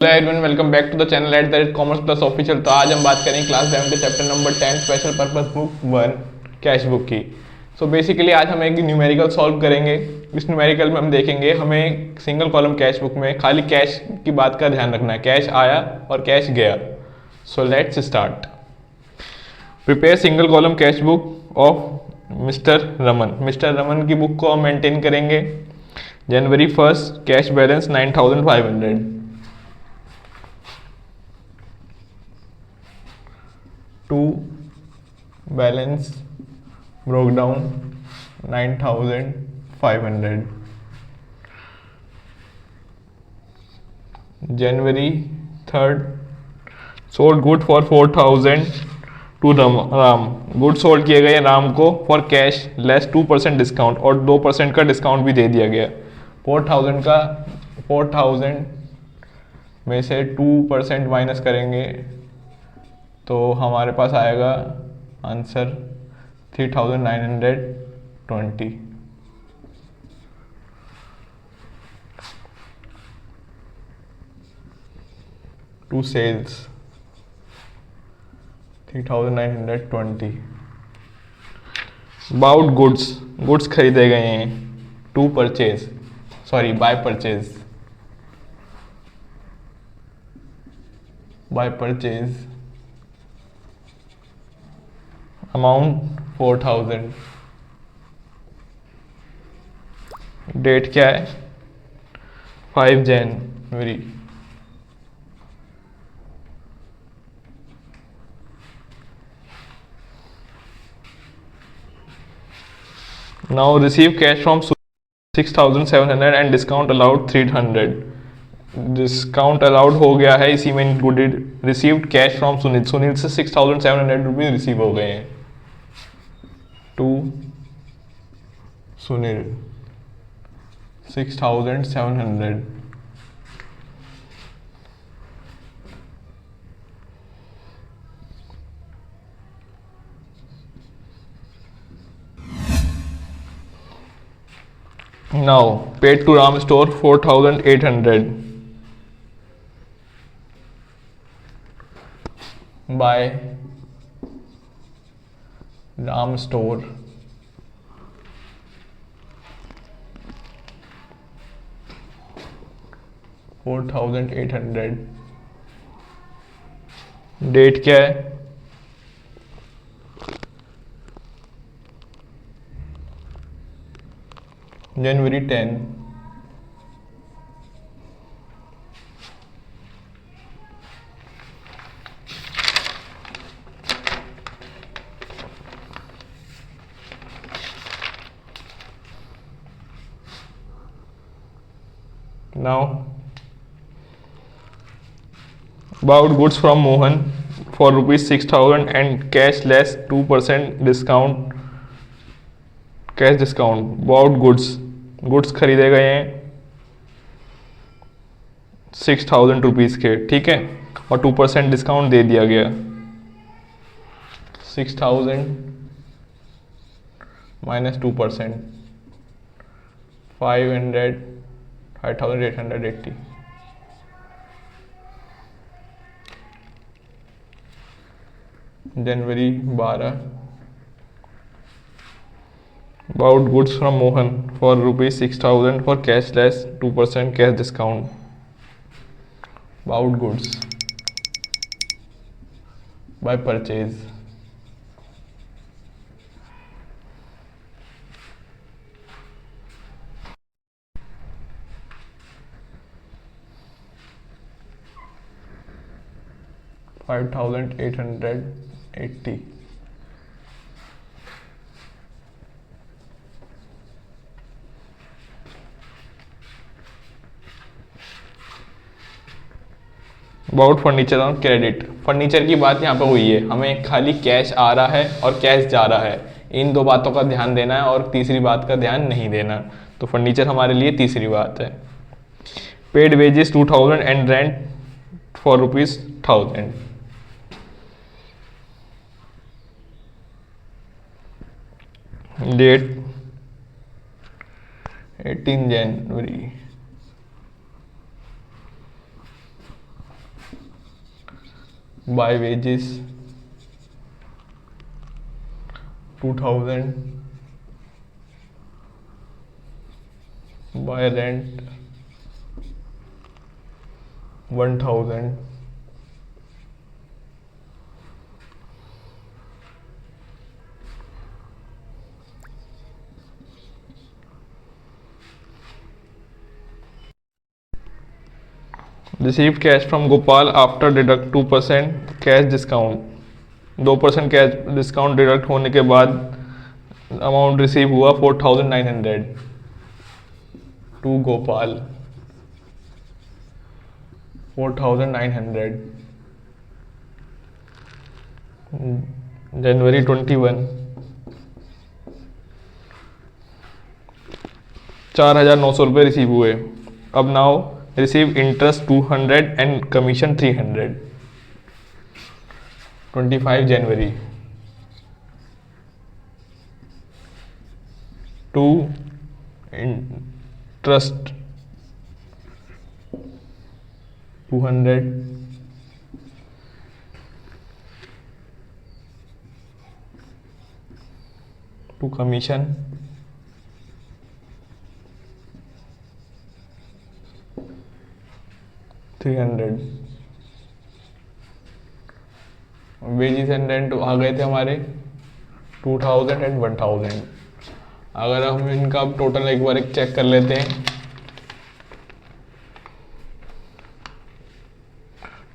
Hello everyone, welcome back to the channel at the rate commerce plus official. तो आज हम बात करेंगे क्लास 11 के chapter number 10 special purpose book 1 cash book की। सो बेसिकली आज हम एक न्यूमेरिकल सॉल्व करेंगे। इस न्यूमेरिकल में हम देखेंगे हमें सिंगल कॉलम कैश बुक में खाली कैश की बात का ध्यान रखना है, कैश आया और कैश गया। So let's start. Prepare single column cash book of mister Raman. Mister Raman की बुक को हम मेंटेन करेंगे। January 1 cash balance 9500। To balance brought down 9500। January 3 sold good for 4000 to Ram. Good sold किए गए राम को फॉर कैश लेस 2% डिस्काउंट, और 2% का discount भी दे दिया गया। 4000 में से 2% माइनस करेंगे तो हमारे पास आएगा answer 3920। To sales 3920। About goods खरीदे गए हैं। To purchase by purchase amount 4000। Date क्या है? 5 जनवरी। Now receive cash from 6700 and discount allowed 300। Discount allowed हो गया है, इसी में included. Received cash from Sunil से 6700 रुपीज रिसीव हो गए हैं। To Sunil 6700। Now paid to Ram store 4800 by Ram store 4800। Date क्या है? जनवरी 10। Now about goods from Mohan for rupees 6000 and cash less 2% discount, cash discount. About goods खरीदे गए हैं 6000 rupees के, ठीक है, और 2% डिस्काउंट दे दिया गया। 6000 minus 2% 5880। January 12 about goods from Mohan for rupees 6000 for cash less 2% cash discount. About goods by purchase $5880। About furniture on credit. Furniture की बात यहाँ पे हुई है, हमें खाली कैश आ रहा है और कैश जा रहा है, इन दो बातों का ध्यान देना है और तीसरी बात का ध्यान नहीं देना। तो फर्नीचर हमारे लिए तीसरी बात है। Paid wages 2000 and rent for rupees 1000। Date 18 January. By wages 2000, by rent 1000, receive cash from Gopal after deduct 2% cash discount, 2% cash discount deduct होने के बाद अमाउंट रिसीव हुआ 4900 टू गोपाल 4900 जनवरी 21 4900 रुपये रिसीव हुए। अब now receive interest 200 and commission 300 25 January to interest 200 to commission 300। Wages and rent आ गए थे हमारे 2000 एंड 1000। अगर हम इनका टोटल एक बार चेक कर लेते हैं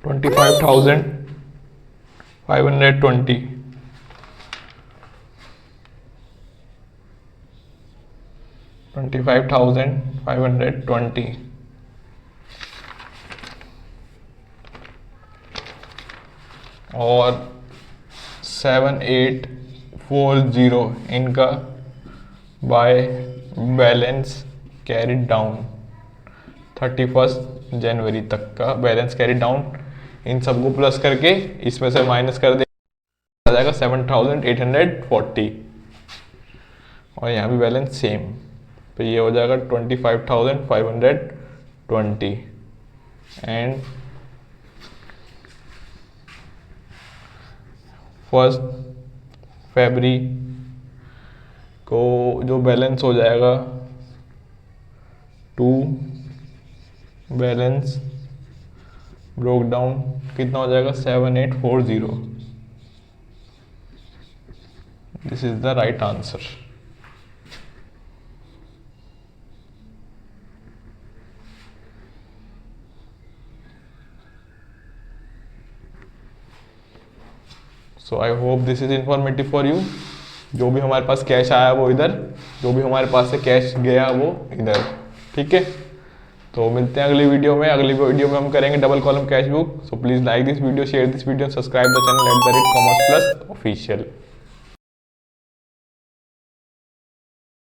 25,520 25,520 और 7840 इनका बाय बैलेंस कैरिड डाउन 31 जनवरी तक का बैलेंस कैरिड डाउन। इन सबको प्लस करके इसमें से माइनस कर देगा, आ जाएगा 7840 और यहाँ भी बैलेंस सेम, तो ये हो जाएगा 25,520 एंड फर्स्ट फरवरी को जो बैलेंस हो जाएगा टू बैलेंस ब्रोक डाउन कितना हो जाएगा 7840। This is the right answer. So I hope this is informative for you. जो भी हमारे पास कैश आया वो इधर, जो भी हमारे पास से कैश गया वो इधर, ठीक है। तो मिलते हैं अगली वीडियो में। अगली वीडियो में हम करेंगे double column cash book. So please like this video, share this video, subscribe the channel @commerce plus official।